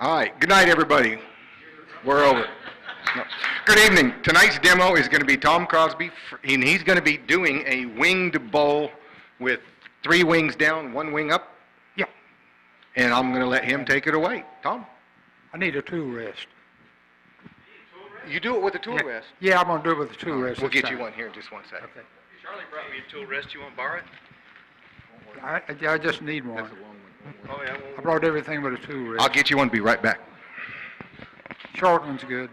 All right. Good night, everybody. We're over. No. Good evening. Tonight's demo is going to be Tom Crosby, and he's going to be doing a winged bowl with 3 wings down, 1 wing up. Yeah. And I'm going to let him take it away. Tom? I need a tool rest. You do it with a tool rest? Yeah, I'm going to do it with a tool rest. We'll get you one here in just 1 second. Okay. Charlie brought me a tool rest. You want to borrow it? I just need one. That's a long one. Oh, yeah. I brought everything but a tool rest. I'll get you one. Be right back. Short one's good.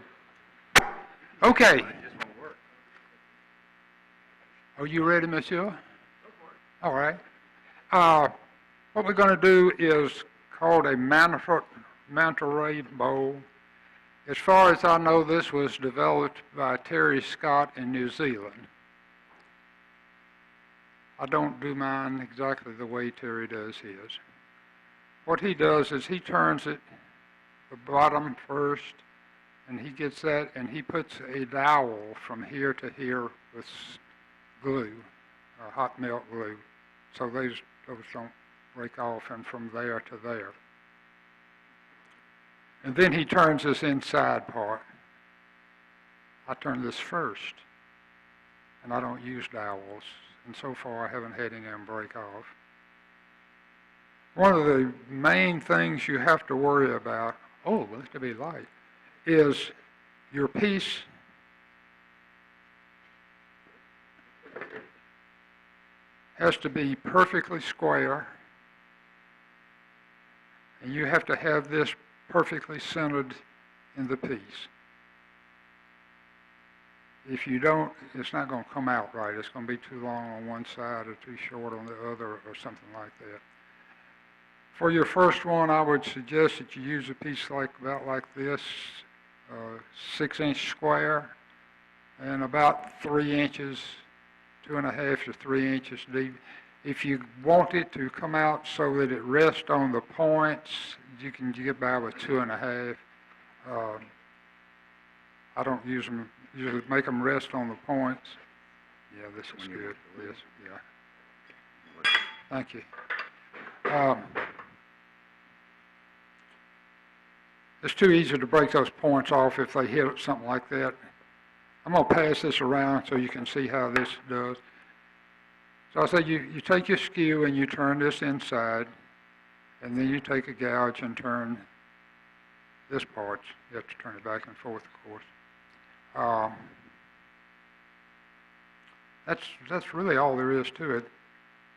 Okay. Are you ready, monsieur? All right. What we're going to do is called a manta ray bowl. As far as I know, this was developed by Terry Scott in New Zealand. I don't do mine exactly the way Terry does his. What he does is he turns it the bottom first, and he gets that, and he puts a dowel from here to here with glue, hot melt glue, so those don't break off, and from there to there. And then he turns this inside part. I turn this first, and I don't use dowels, and so far I haven't had any of them break off. One of the main things you have to worry about, let to be light, is your piece has to be perfectly square, and you have to have this perfectly centered in the piece. If you don't, it's not going to come out right. It's going to be too long on one side or too short on the other or something like that. For your first one, I would suggest that you use a piece about like this, 6-inch square, and about 3 inches, 2.5 to 3 inches deep. If you want it to come out so that it rests on the points, you can get by with 2.5. I don't use them, usually make them rest on the points. Yeah, this is good. This, yeah. Thank you. It's too easy to break those points off if they hit something like that. I'm going to pass this around so you can see how this does. So I say you take your skew and you turn this inside, and then you take a gouge and turn this part. You have to turn it back and forth, of course. That's really all there is to it.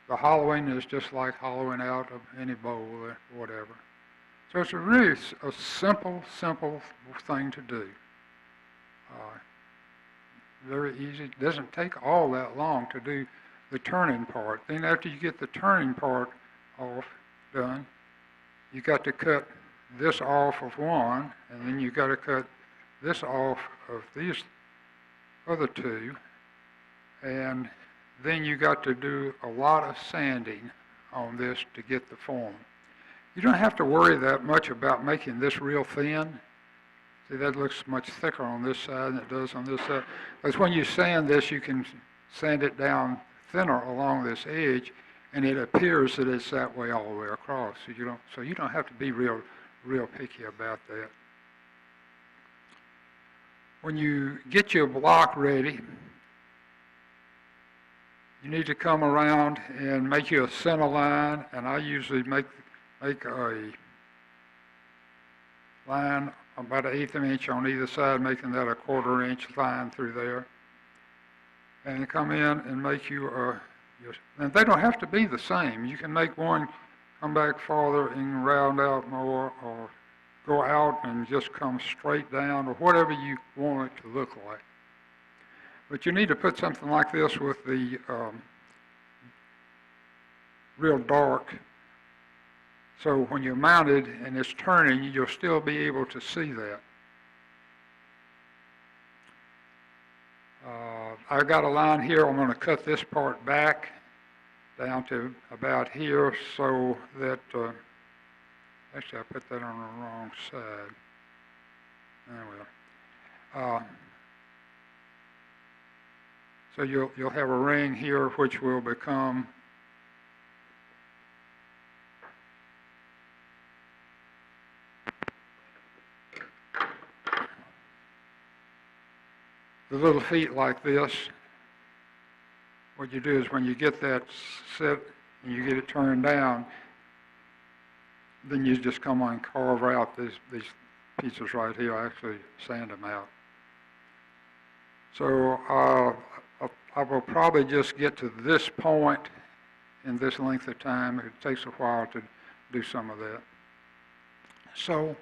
The hollowing is just like hollowing out of any bowl or whatever. So it's really a simple thing to do. Very easy. It doesn't take all that long to do the turning part. Then after you get the turning part off, done, you got to cut this off of one, and then you got to cut this off of these other 2, and then you got to do a lot of sanding on this to get the form. You don't have to worry that much about making this real thin. See, that looks much thicker on this side than it does on this side. Because when you sand this, you can sand it down thinner along this edge, and it appears that it's that way all the way across. So you don't have to be real picky about that. When you get your block ready, you need to come around and make you a center line, and I usually make a line about 1/8 inch on either side, making that a 1/4 inch line through there. And come in and make and they don't have to be the same. You can make one come back farther and round out more, or go out and just come straight down, or whatever you want it to look like. But you need to put something like this with the real dark, so when you're mounted and it's turning, you'll still be able to see that. I've got a line here. I'm going to cut this part back down to about here, so that, actually I put that on the wrong side. Anyway, so you'll have a ring here which will become the little feet like this, what you do is when you get that set and you get it turned down, then you just come on and carve out these pieces right here. I actually sand them out. So I will probably just get to this point in this length of time. It takes a while to do some of that. So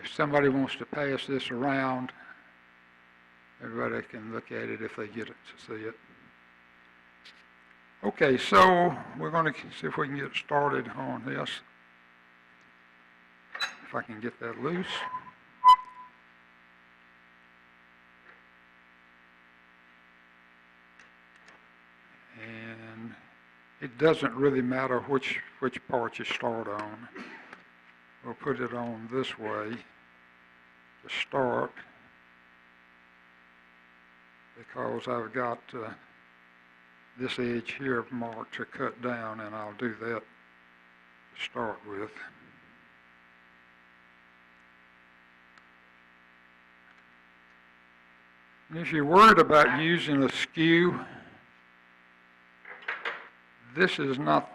if somebody wants to pass this around, everybody can look at it if they get it to see it. Okay, so we're going to see if we can get started on this. If I can get that loose. And it doesn't really matter which part you start on. We'll put it on this way to start, because I've got this edge here marked to cut down, and I'll do that to start with. And if you're worried about using a skew, this is not,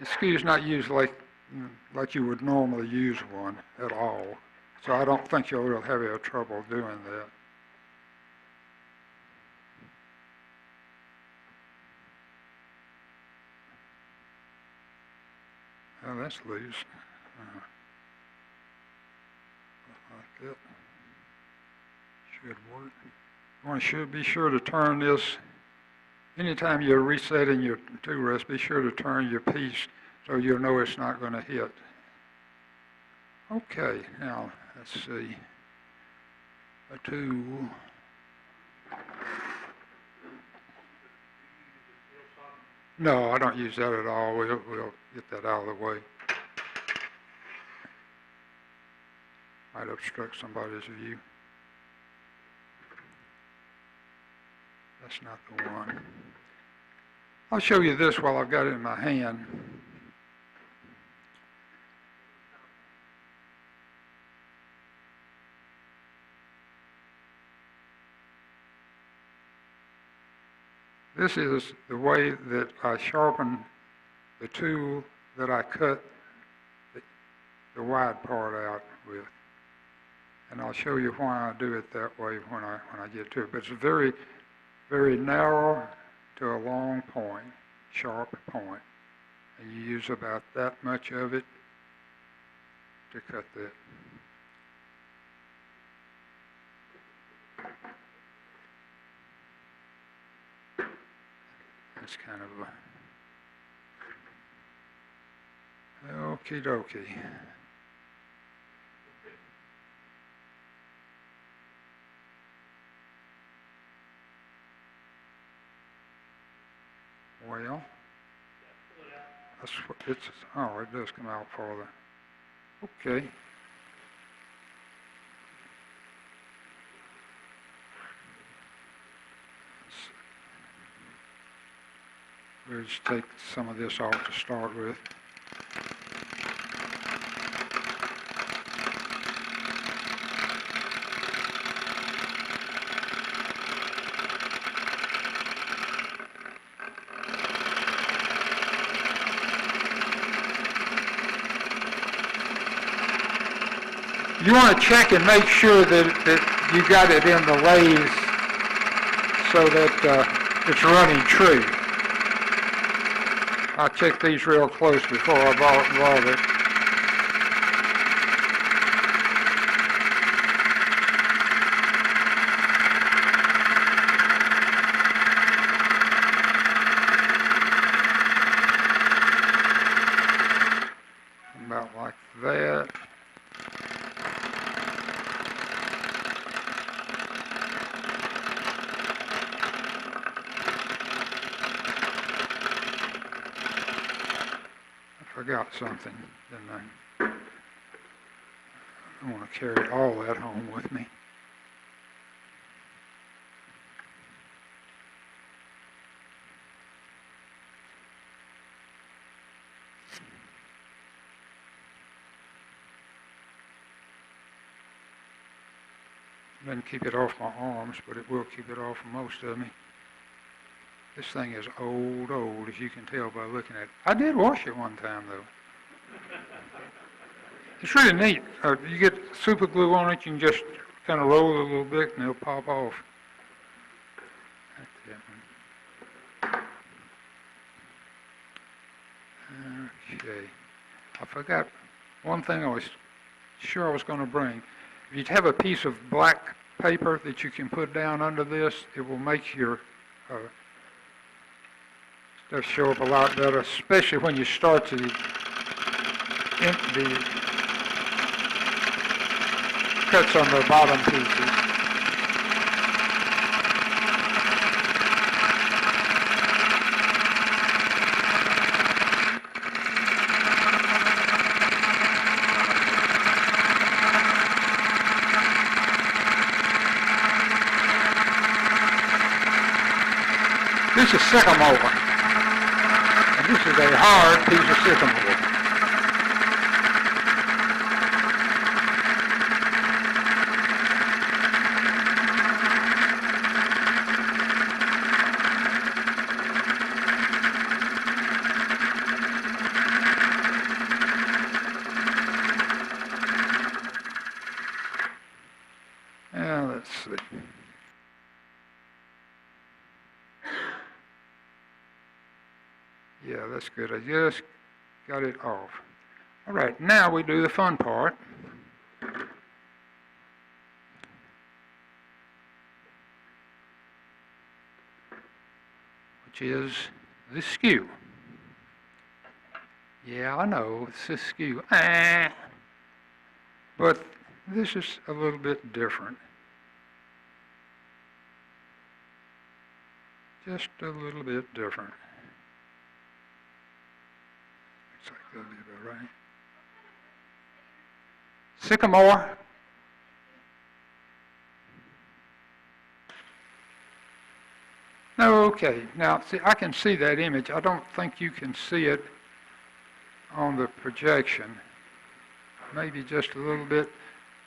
the skew is not used like you would normally use one at all. So I don't think you'll have any trouble doing that. Oh, that's loose. Like that. Should work. You should be sure to turn this. Anytime you're resetting your tool rest, be sure to turn your piece so you'll know it's not going to hit. Okay, now let's see. A tool. No, I don't use that at all. We'll get that out of the way. Might obstruct somebody's view. That's not the one. I'll show you this while I've got it in my hand. This is the way that I sharpen the tool that I cut the wide part out with. And I'll show you why I do it that way when I get to it. But it's very, very narrow to a long point, sharp point. And you use about that much of it to cut that. That's kind of a okie dokie. Well, that's what it's, oh, it does come out farther. Okay. We'll just take some of this off to start with. You want to check and make sure that you got it in the lathe so that it's running true. I checked these real close before I bought it. About like that. Forgot something, didn't I? I want to carry all that home with me. Doesn't keep it off my arms, but it will keep it off of most of me. This thing is old, as you can tell by looking at it. I did wash it one time, though. It's really neat. You get super glue on it, you can just kind of roll it a little bit, and it'll pop off. That's that one. Okay. I forgot one thing I was sure I was going to bring. If you have a piece of black paper that you can put down under this, it will make your stuff show up a lot better, especially when you start to the cuts on the bottom pieces. This is sycamore, and this is a hard piece of sycamore. Now, let's see. Yeah, that's good. I just got it off. All right, now we do the fun part. Which is the skew. Yeah, I know, it's a skew. But this is a little bit different. Just a little bit different. Looks like that'll be about right. Sycamore. No, okay. Now, see, I can see that image. I don't think you can see it on the projection. Maybe just a little bit,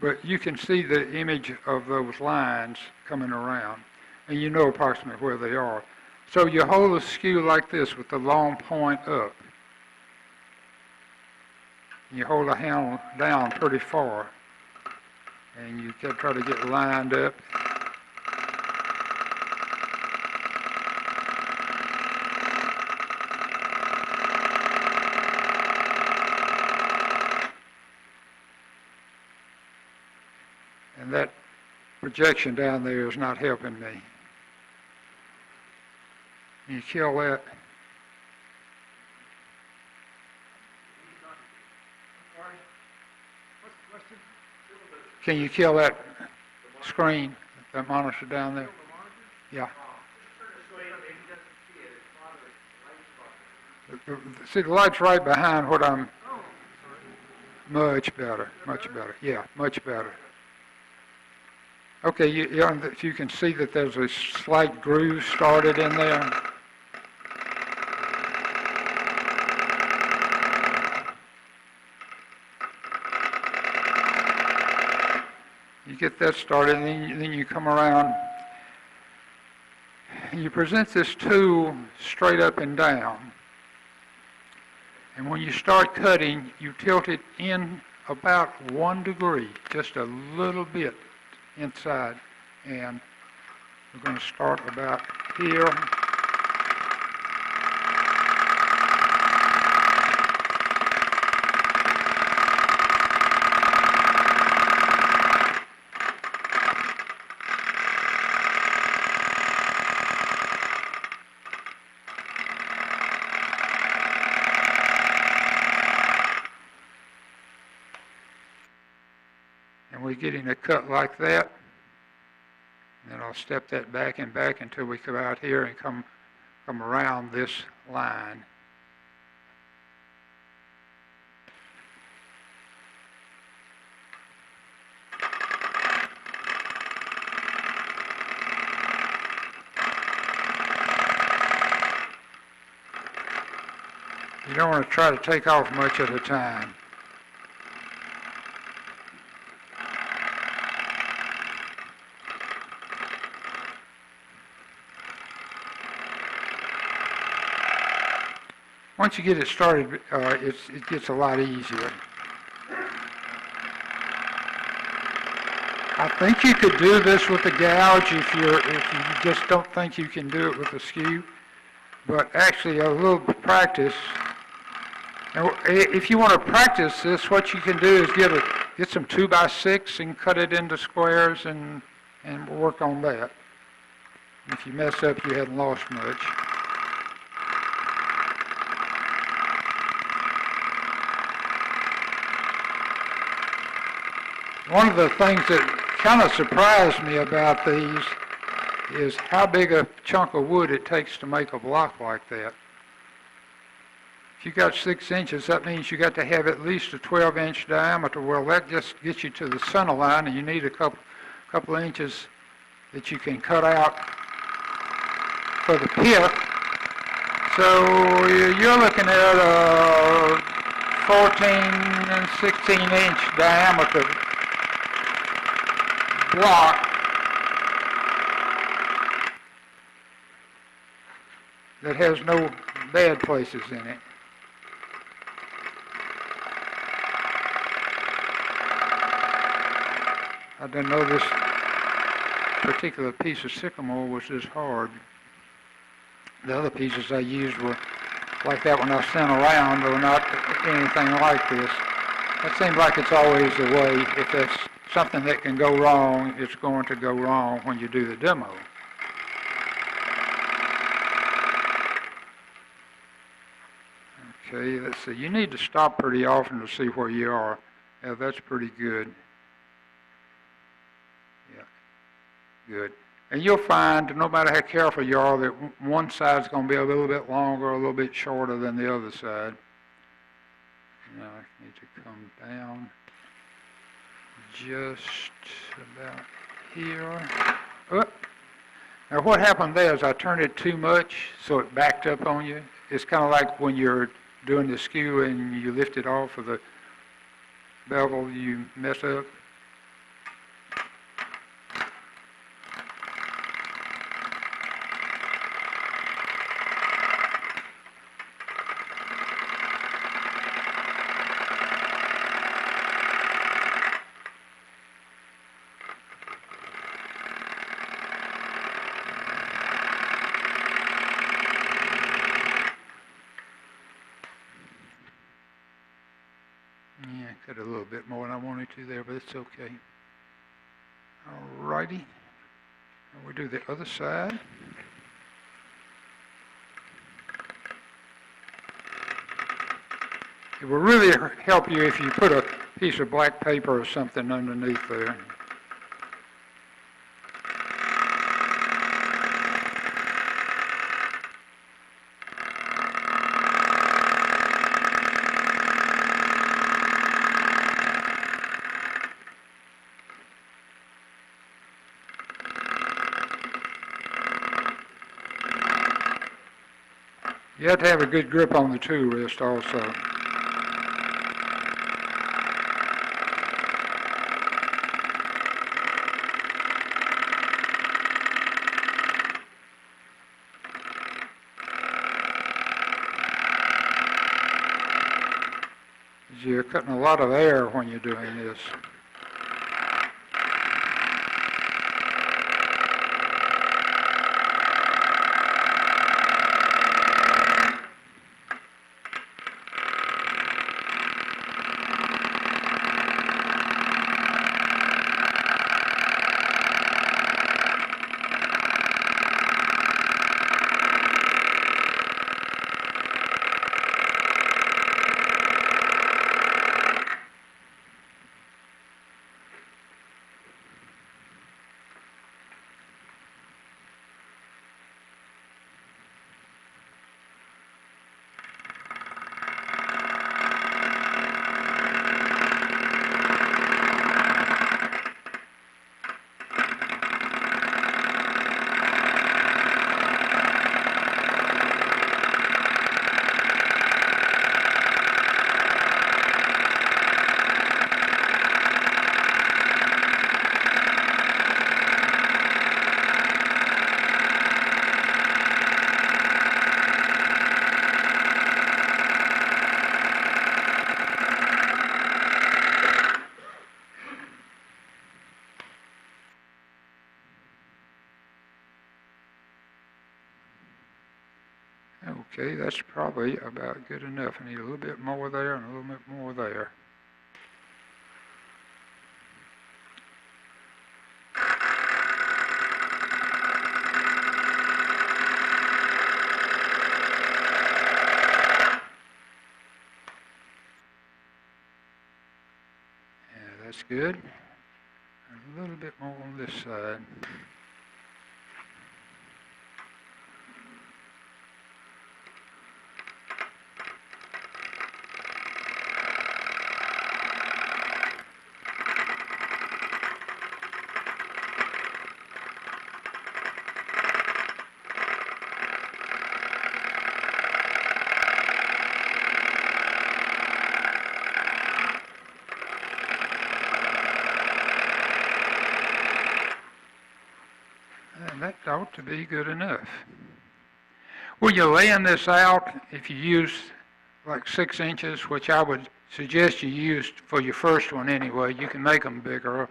but you can see the image of those lines coming around, and you know approximately where they are. So you hold the skew like this with the long point up. You hold the handle down pretty far, and you can try to get lined up. And that projection down there is not helping me. Can you kill that? Can you kill that screen, that monitor down there? Yeah. See, the light's right behind what I'm... Much better, much better. Yeah, much better. Okay, you can see that there's a slight groove started in there. You get that started, and then you come around, and you present this tool straight up and down. And when you start cutting, you tilt it in about 1 degree, just a little bit inside. And we're going to start about here. We're getting a cut like that, and then I'll step that back and back until we come out here and come around this line. You don't want to try to take off much at a time. once you get it started, it gets a lot easier. I think you could do this with a gouge if you just don't think you can do it with a skew. But actually, a little practice. Now, if you want to practice this, what you can do is get some 2x6 and cut it into squares and work on that. If you mess up, you hadn't lost much. One of the things that kind of surprised me about these is how big a chunk of wood it takes to make a block like that. If you got 6 inches, that means you got to have at least a 12-inch diameter. Well, that just gets you to the center line, and you need a couple of inches that you can cut out for the pith. So you're looking at a 14 and 16-inch diameter block that has no bad places in it. I didn't know this particular piece of sycamore was this hard. The other pieces I used were like that one I sent around, they were not anything like this. That seems like it's always the way. If that's something that can go wrong, it's going to go wrong when you do the demo. Okay, let's see. You need to stop pretty often to see where you are. Yeah, that's pretty good. Yeah, good. And you'll find, no matter how careful you are, that one side's going to be a little bit longer or a little bit shorter than the other side. Now I need to come down just about here. Oh. Now what happened there is I turned it too much, so it backed up on you. It's kind of like when you're doing the skew and you lift it off of the bevel, you mess up. Cut a little bit more than I wanted to there, but it's okay. Alrighty. Now we do the other side. It will really help you if you put a piece of black paper or something underneath there. You have to have a good grip on the tool wrist also. You're cutting a lot of air when you're doing this. Okay, that's probably about good enough. I need a little bit more there and a little bit more there. Yeah, that's good. And a little bit more on this side. And that ought to be good enough. When you're laying this out, if you use like 6 inches, which I would suggest you use for your first one anyway, you can make them bigger.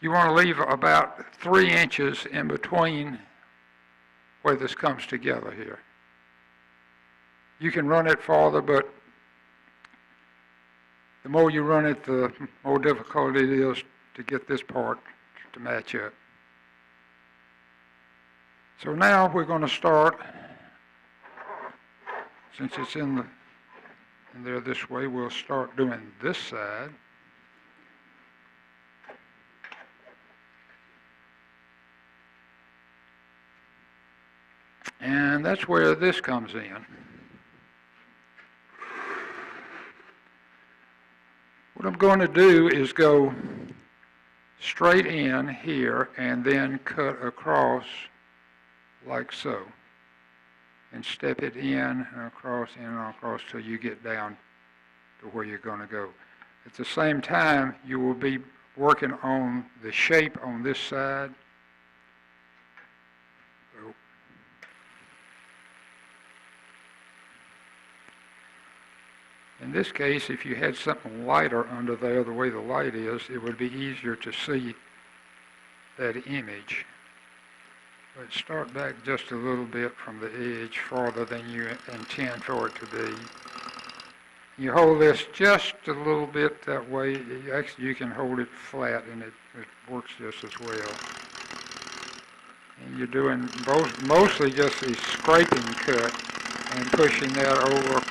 You want to leave about 3 inches in between where this comes together here. You can run it farther, but the more you run it, the more difficult it is to get this part to match up. So now we're going to start, since it's in there this way, we'll start doing this side. And that's where this comes in. What I'm going to do is go straight in here and then cut across like so, and step it in and across till you get down to where you're going to go. At the same time, you will be working on the shape on this side. So, in this case, if you had something lighter under there, the way the light is, it would be easier to see that image. But start back just a little bit from the edge farther than you intend for it to be. You hold this just a little bit that way. Actually, you can hold it flat and it works just as well. And you're doing mostly just a scraping cut and pushing that over.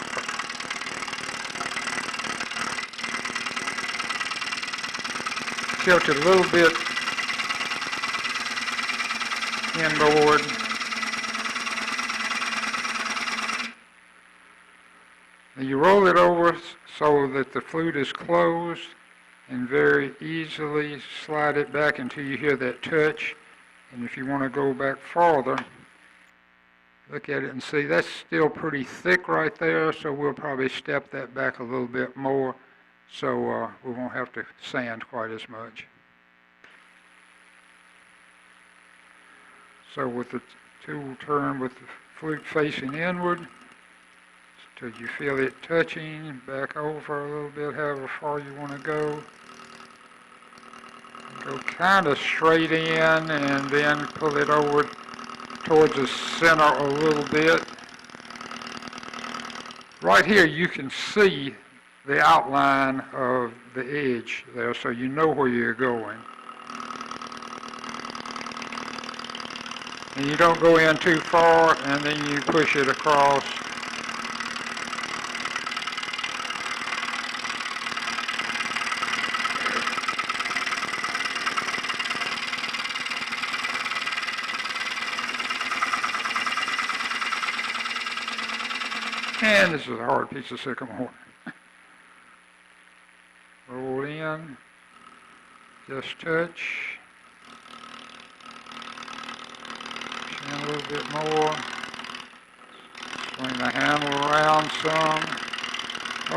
Tilt it a little bit inboard. And you roll it over so that the flute is closed and very easily slide it back until you hear that touch. And if you want to go back farther, look at it and see that's still pretty thick right there, so we'll probably step that back a little bit more so we won't have to sand quite as much. So with the tool turn with the flute facing inward, till you feel it touching, back over a little bit, however far you want to go. Go kind of straight in and then pull it over towards the center a little bit. Right here you can see the outline of the edge there, so you know where you're going. And you don't go in too far, and then you push it across. And this is a hard piece of sycamore. Roll in, just touch. A little bit more. Swing the handle around some.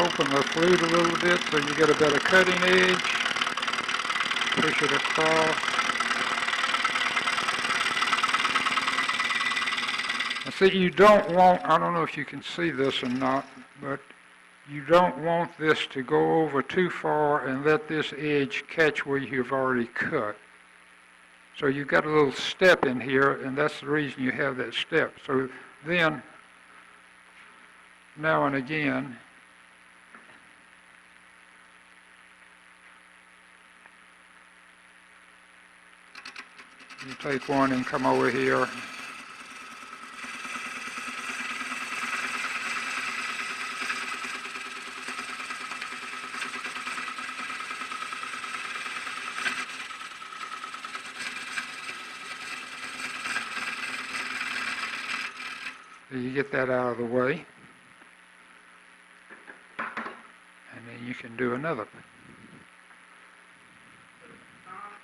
Open the flute a little bit so you get a better cutting edge. Push it across. Now see, you don't want, I don't know if you can see this or not, but you don't want this to go over too far and let this edge catch where you've already cut. So you've got a little step in here, and that's the reason you have that step. So Then, now and again, you take one and come over here. You get that out of the way, and then you can do another.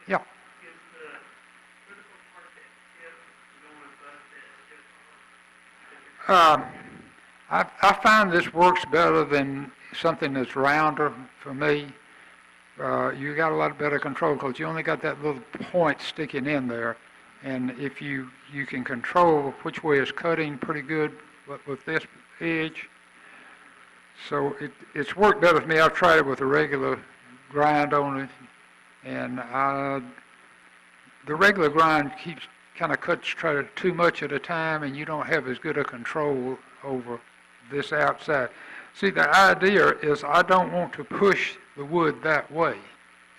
Yeah. I find this works better than something that's rounder for me. You got a lot better control because you only got that little point sticking in there. And if you can control which way it's cutting pretty good with this edge. So it's worked better for me. I've tried it with a regular grind on it. And the regular grind kind of cuts too much at a time, and you don't have as good a control over this outside. See, the idea is I don't want to push the wood that way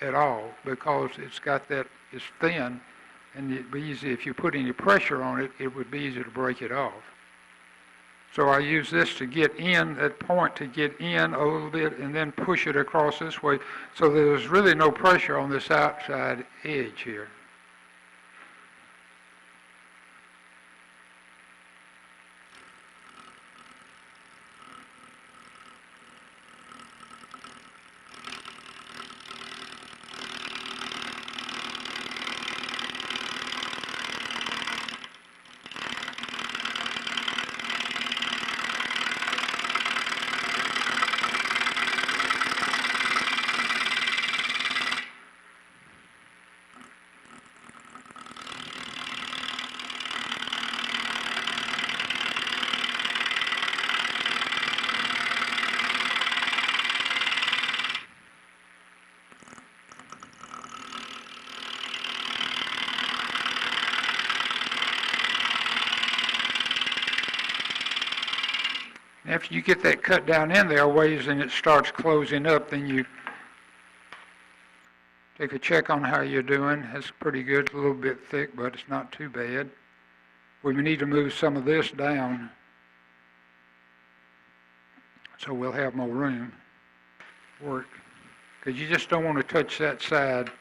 at all because it's thin. And it'd be easy, if you put any pressure on it, it would be easy to break it off. So I use this to get in, that point to get in a little bit and then push it across this way. So there's really no pressure on this outside edge here. After you get that cut down in there a ways and it starts closing up, then you take a check on how you're doing. That's pretty good, a little bit thick, but it's not too bad. We need to move some of this down so we'll have more room to work. Because you just don't want to touch that side.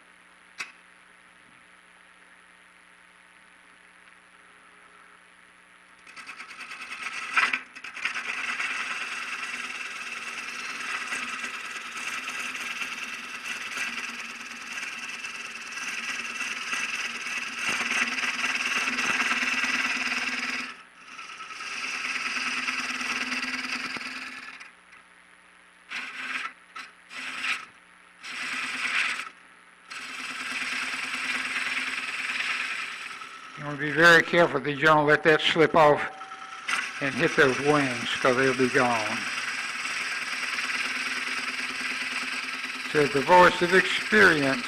You want to be very careful that you don't let that slip off and hit those wings because they'll be gone. Says the voice of experience.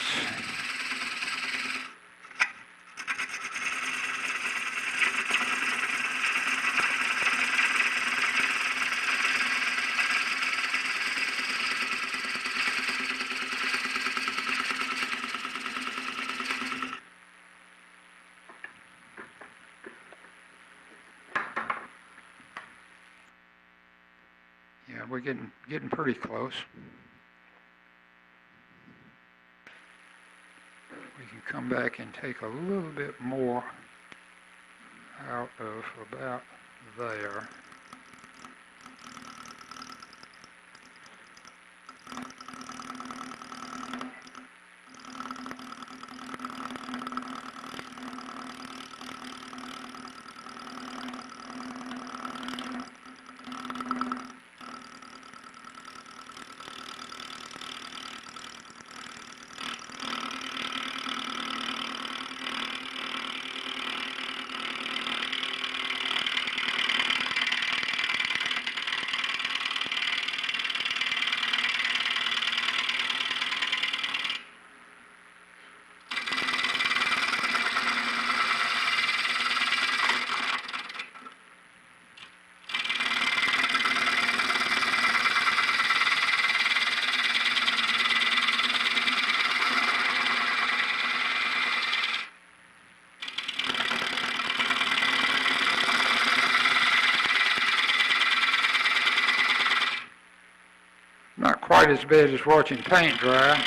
Yeah, we're getting pretty close. We can come back and take a little bit more out of about there. Not quite as bad as watching paint dry,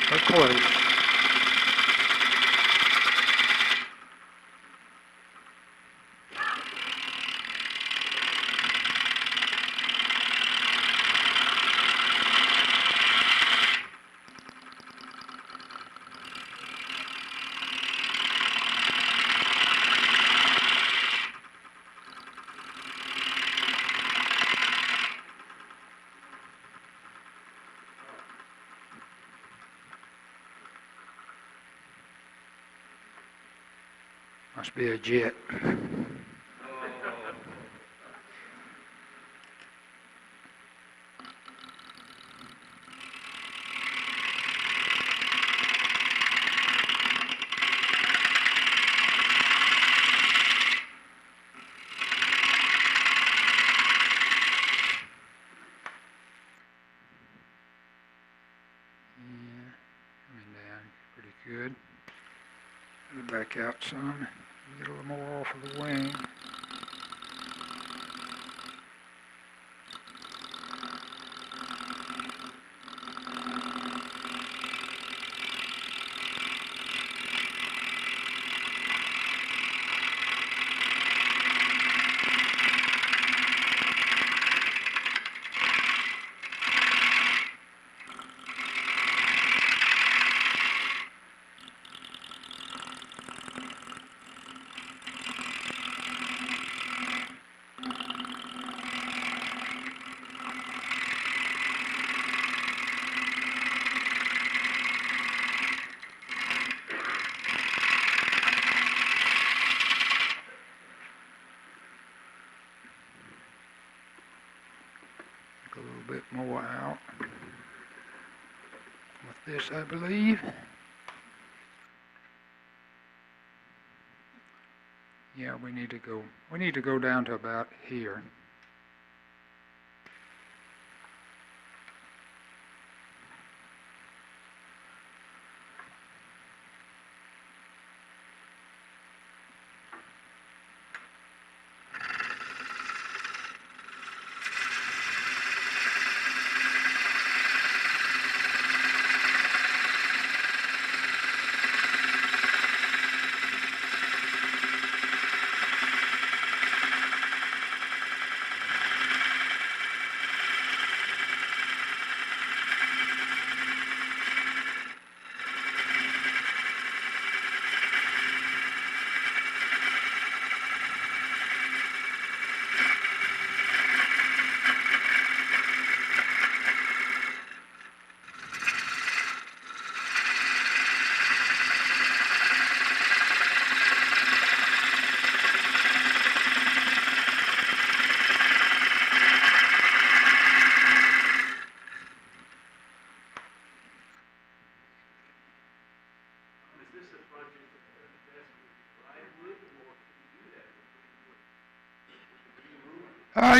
but close. Must be a jet. Coming down pretty good. Back out some. Get a little more off of the wing. A little bit more out with this, I believe. Yeah, we need to go down to about here.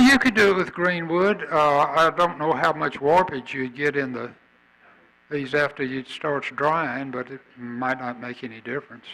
You could do it with green wood. I don't know how much warpage you'd get in these after it starts drying, but it might not make any difference.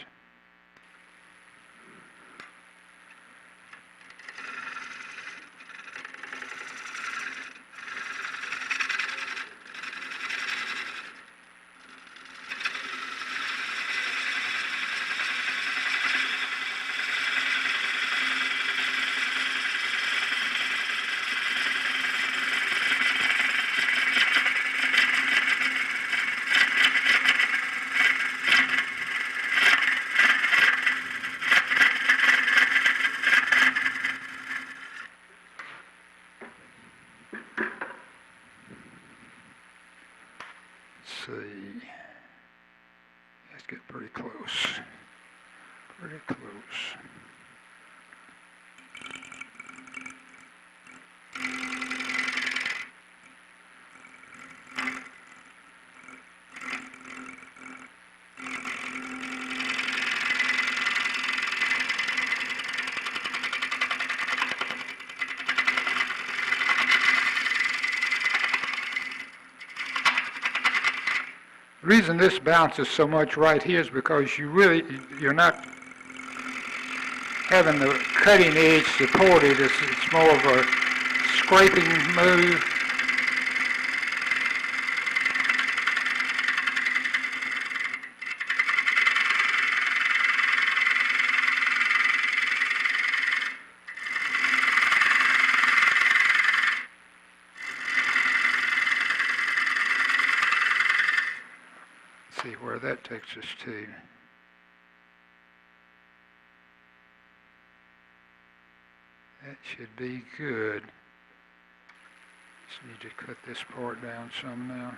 See, let's get pretty close, pretty close. The reason this bounces so much right here is because you're not having the cutting edge supported. It's more of a scraping move. see where that takes us to. That should be good. Just need to cut this part down some now.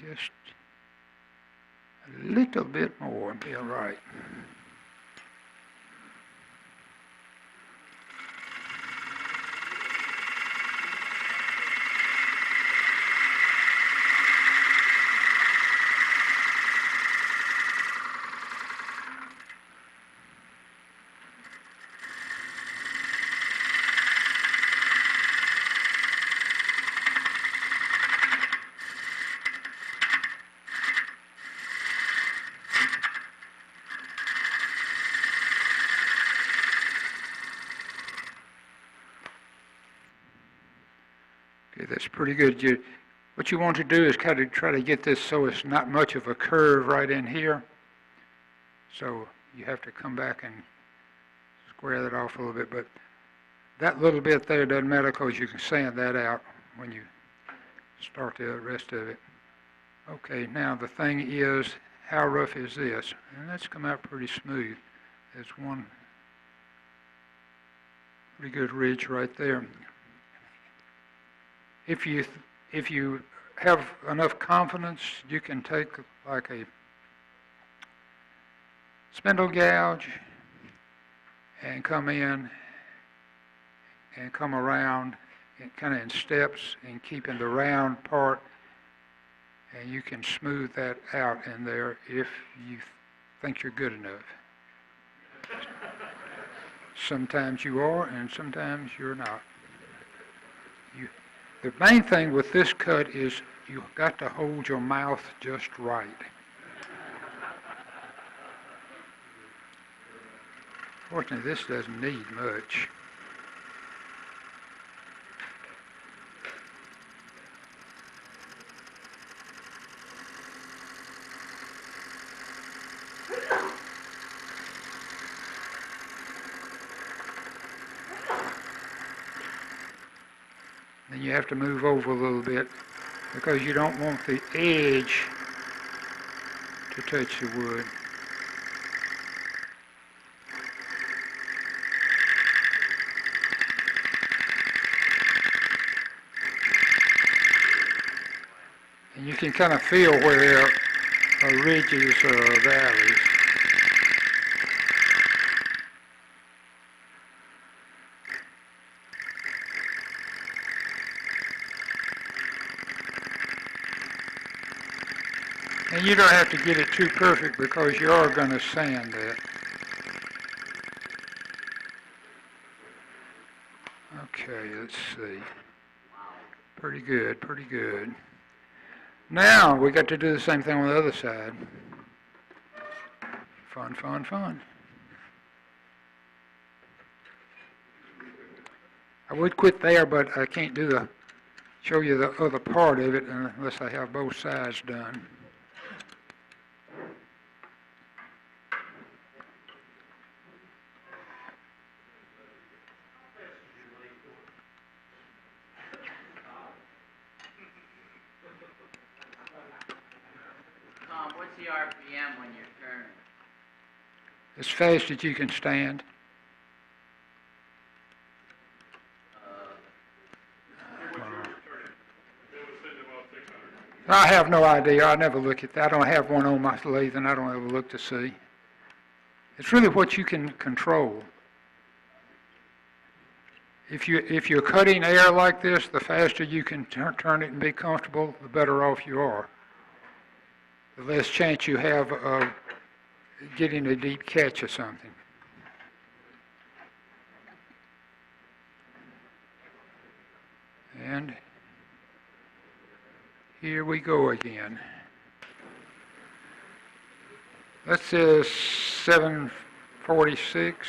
Just a little bit more and be all right. Okay, that's pretty good. What you want to do is kind of try to get this so it's not much of a curve right in here. So you have to come back and square that off a little bit. But that little bit there doesn't matter because you can sand that out when you start the rest of it. Okay, now the thing is, how rough is this? And that's come out pretty smooth. There's one pretty good ridge right there. If you have enough confidence, you can take like a spindle gouge and come in and come around kind of in steps and keeping the round part, and you can smooth that out in there if you think you're good enough. Sometimes you are and sometimes you're not. The main thing with this cut is you've got to hold your mouth just right. Fortunately, this doesn't need much. Then you have to move over a little bit because you don't want the edge to touch the wood. And you can kind of feel where there are ridges or valleys. And you don't have to get it too perfect because you are going to sand that. Okay, let's see. Pretty good, pretty good. Now we got to do the same thing on the other side. Fun, fun, fun. I would quit there, but I can't show you the other part of it unless I have both sides done. What's the RPM when you're turning? As fast as you can stand. I have no idea. I never look at that. I don't have one on my lathe, and I don't ever look to see. It's really what you can control. If you're cutting air like this, the faster you can turn it and be comfortable, the better off you are. The less chance you have of getting a deep catch or something. And here we go again. That says 746.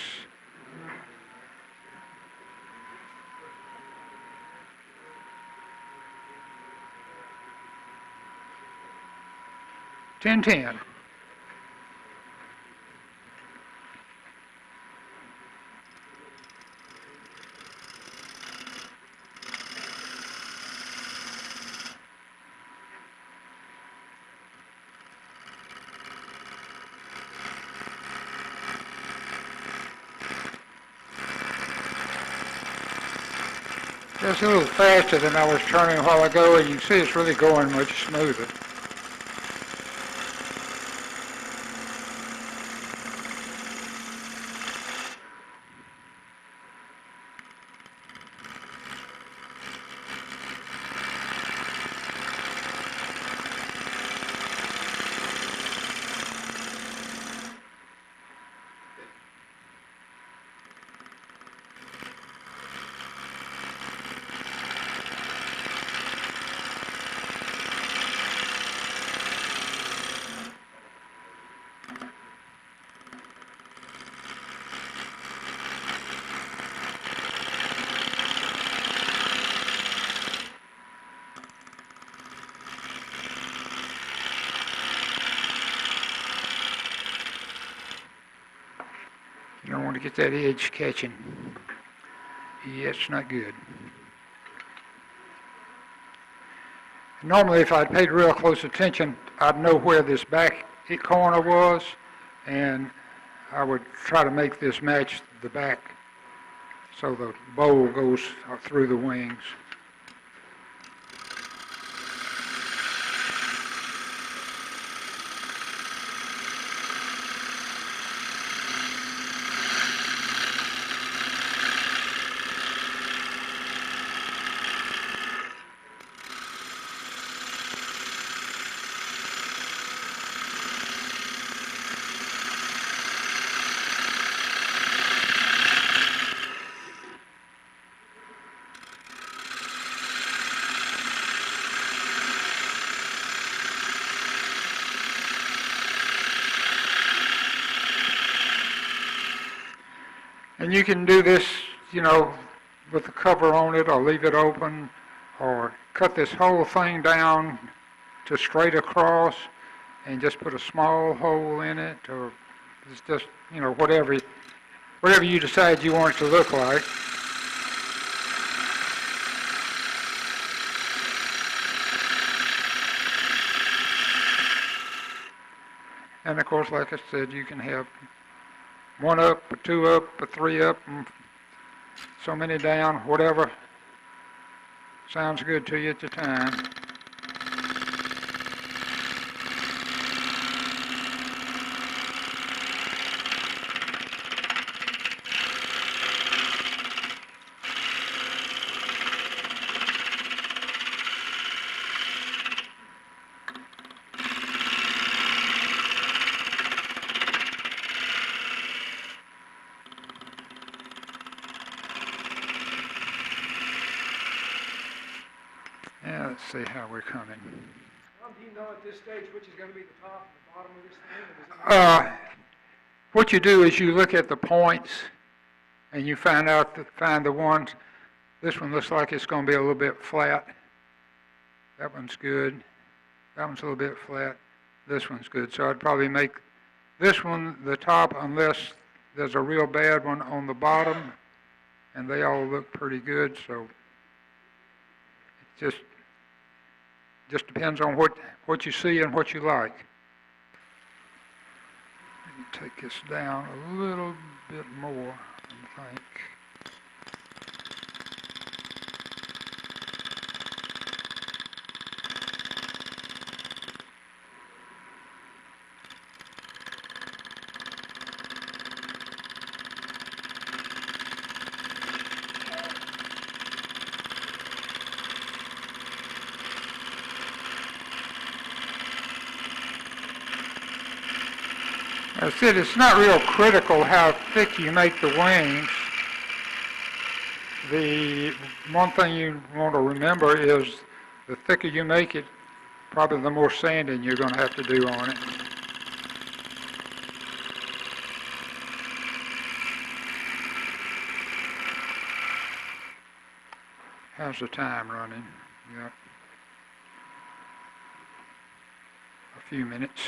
$10.10. Just a little faster than I was turning a while ago, and you can see it's really going much smoother. You don't want to get that edge catching. Yeah, it's not good. Normally, if I'd paid real close attention, I'd know where this back corner was, and I would try to make this match the back so the bowl goes through the wings. And you can do this, you know, with the cover on it, or leave it open, or cut this whole thing down to straight across and just put a small hole in it, or it's just, you know, whatever you decide you want it to look like. And of course, like I said, you can have one up, a two up, a three up, and so many down, whatever sounds good to you at the time. Yeah, let's see how we're coming. Tom, do you know at this stage which is going to be the top and the bottom of this thing? Or does it What you do is you look at the points and you find the ones. This one looks like it's going to be a little bit flat. That one's good. That one's a little bit flat. This one's good. So I'd probably make this one the top unless there's a real bad one on the bottom, and they all look pretty good. So it just depends on what you see and what you like. Take this down a little bit more, I think. I said it's not real critical how thick you make the wings. The one thing you want to remember is the thicker you make it, probably the more sanding you're going to have to do on it. How's the time running? Yep. A few minutes.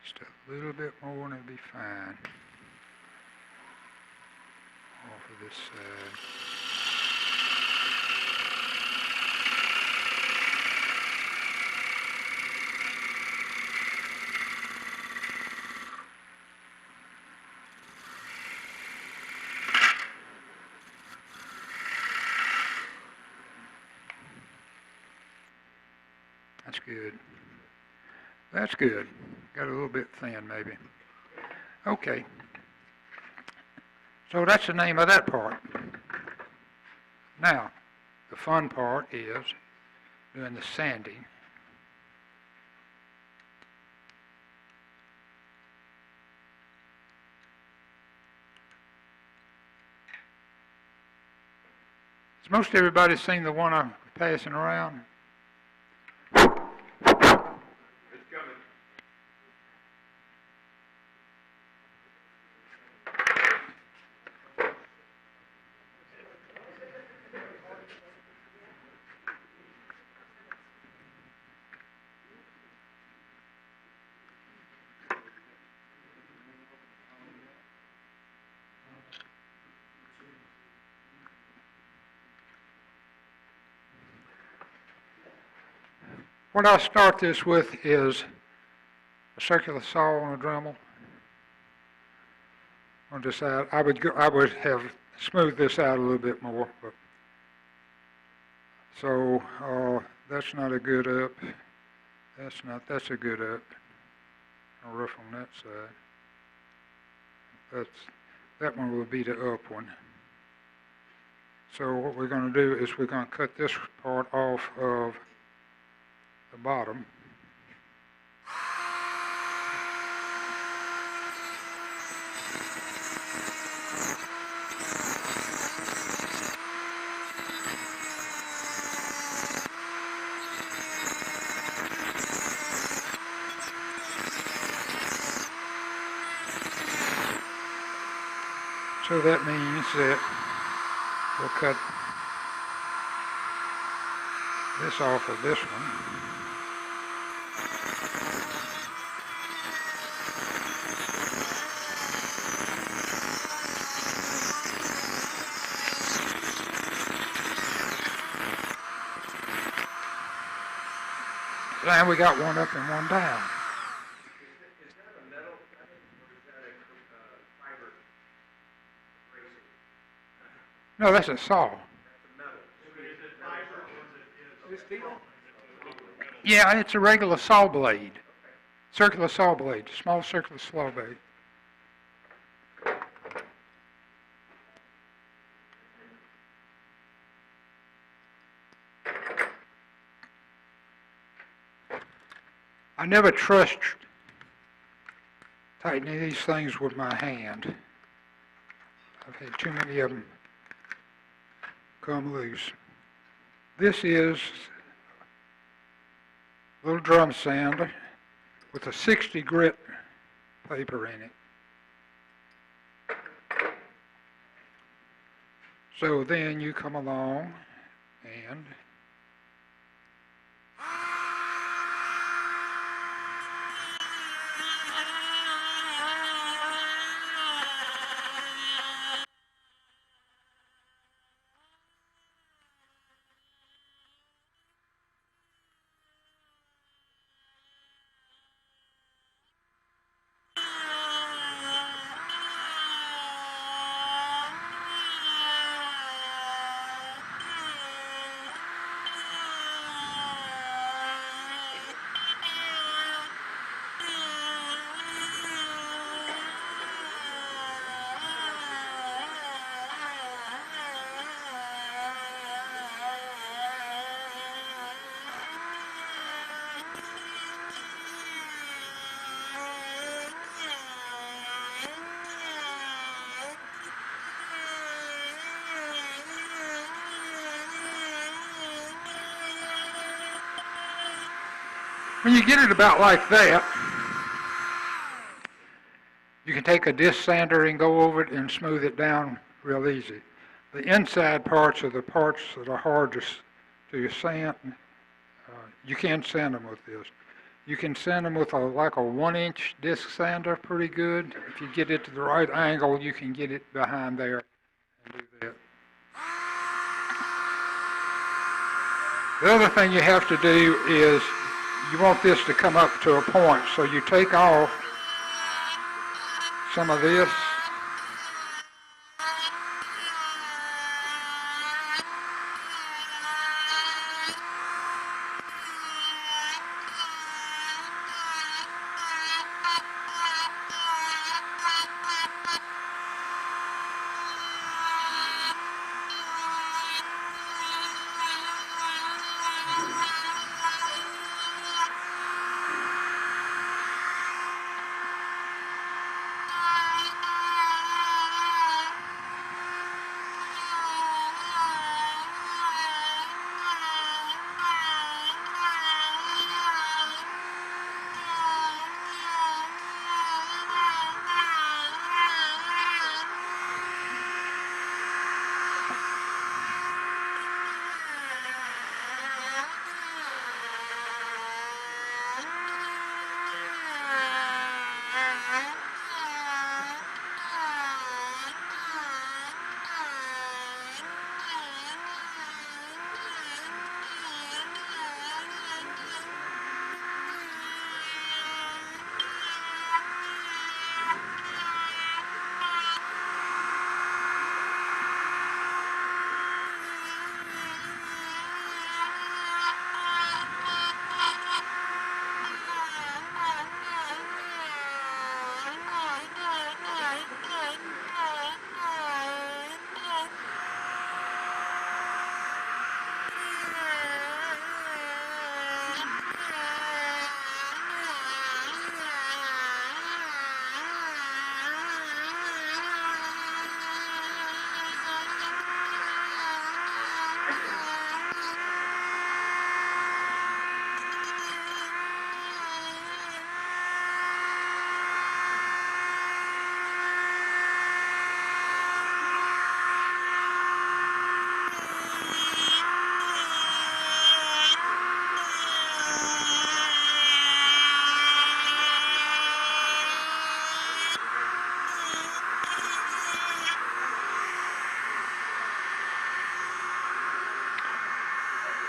Just a little bit more and it'll be fine. Off of this side. That's good. That's good. Got a little bit thin, maybe. Okay. So that's the name of that part. Now, the fun part is doing the sanding. Has most everybody seen the one I'm passing around? What I start this with is a circular saw on a Dremel. On this side, I would have smoothed this out a little bit more, but so that's not a good up. That's a good up. A rough on that side. That one will be the up one. So what we're going to do is we're going to cut this part off of the bottom. So that means that we'll cut this off of this one. And we got one up and one down. Is that a metal, or is that a fiber bracing? No, that's a saw. That's a metal. Is it fiber or is it Is steel? Yeah, it's a regular saw blade. Circular saw blade, small circular saw blade. I never trust tightening these things with my hand. I've had too many of them come loose. This is a little drum sander with a 60 grit paper in it. So then you come along and when you get it about like that, you can take a disc sander and go over it and smooth it down real easy. The inside parts are the parts that are hard to sand. You can sand them with this. You can sand them with like a 1-inch disc sander pretty good. If you get it to the right angle, you can get it behind there and do that. The other thing you have to do is you want this to come up to a point, so you take off some of this.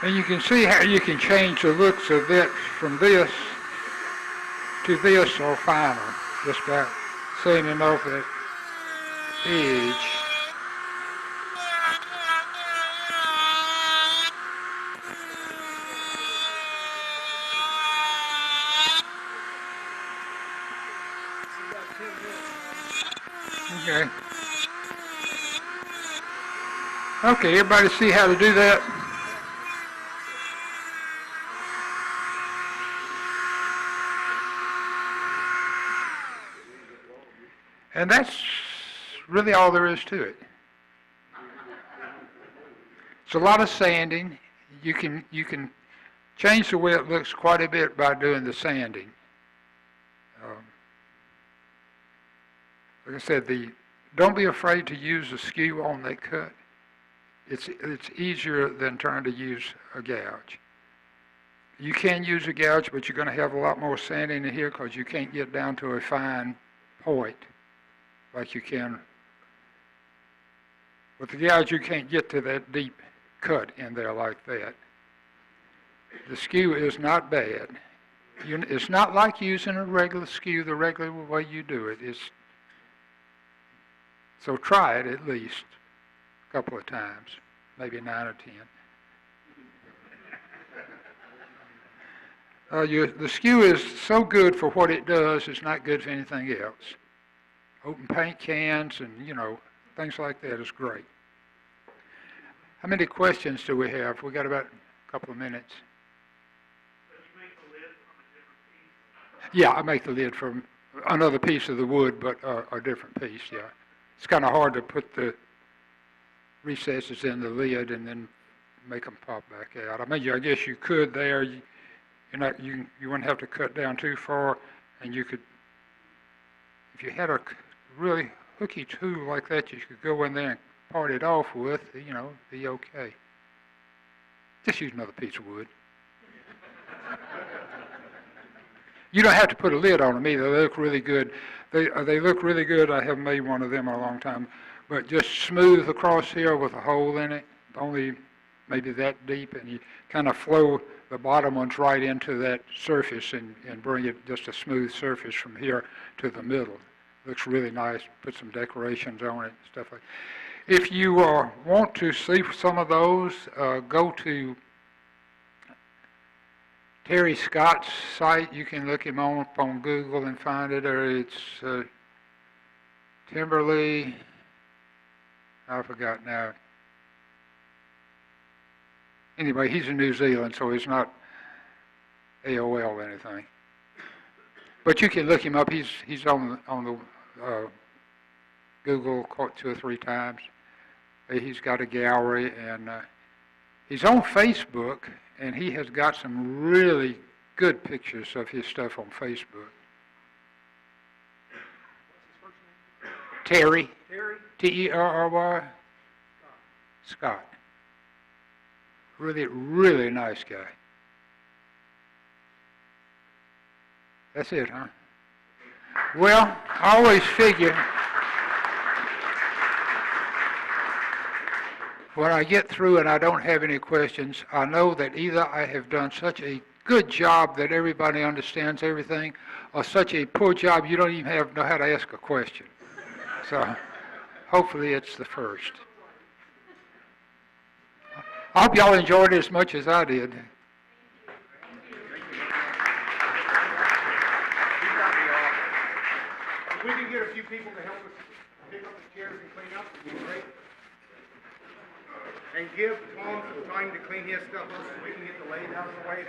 And you can see how you can change the looks of it from this to this or finer, just by seaming off that edge. Okay. Okay, everybody see how to do that? And that's really all there is to it. It's a lot of sanding. You can change the way it looks quite a bit by doing the sanding. Like I said, don't be afraid to use the skew on that cut. it's easier than trying to use a gouge. You can use a gouge, but you're going to have a lot more sanding in here because you can't get down to a fine point like you can. With the gouge, you can't get to that deep cut in there like that. The skew is not bad. It's not like using a regular skew the regular way you do it. So try it at least a couple of times, maybe 9 or 10. The skew is so good for what it does, it's not good for anything else. Open paint cans and, things like that is great. How many questions do we have? We got about a couple of minutes. Yeah, I make the lid from another piece of the wood, but a different piece, yeah. It's kind of hard to put the recesses in the lid and then make them pop back out. I mean, I guess you could there. You wouldn't have to cut down too far, and you could, if you had a really hooky tool like that, you could go in there and part it off with, be okay. Just use another piece of wood. You don't have to put a lid on them either. They look really good. They look really good. I haven't made one of them in a long time. But just smooth across here with a hole in it, only maybe that deep, and you kind of flow the bottom ones right into that surface and bring it just a smooth surface from here to the middle. Looks really nice. Put some decorations on it, stuff like that. If you want to see some of those, go to Terry Scott's site. You can look him up on Google and find it, or it's Timberley, I forgot now. Anyway, he's in New Zealand, so he's not AOL or anything. But you can look him up. He's on the Google 2 or 3 times. He's got a gallery, and he's on Facebook, and he has got some really good pictures of his stuff on Facebook. What's his first name? Terry. Terry? Terry. Scott. Really, really nice guy. That's it, huh? Well, I always figure when I get through and I don't have any questions, I know that either I have done such a good job that everybody understands everything, or such a poor job you don't even know how to ask a question. So hopefully it's the first. I hope y'all enjoyed it as much as I did. If we can get a few people to help us pick up the chairs and clean up, it'd be great. And give Tom some time to clean his stuff up so we can get the laid out of the way.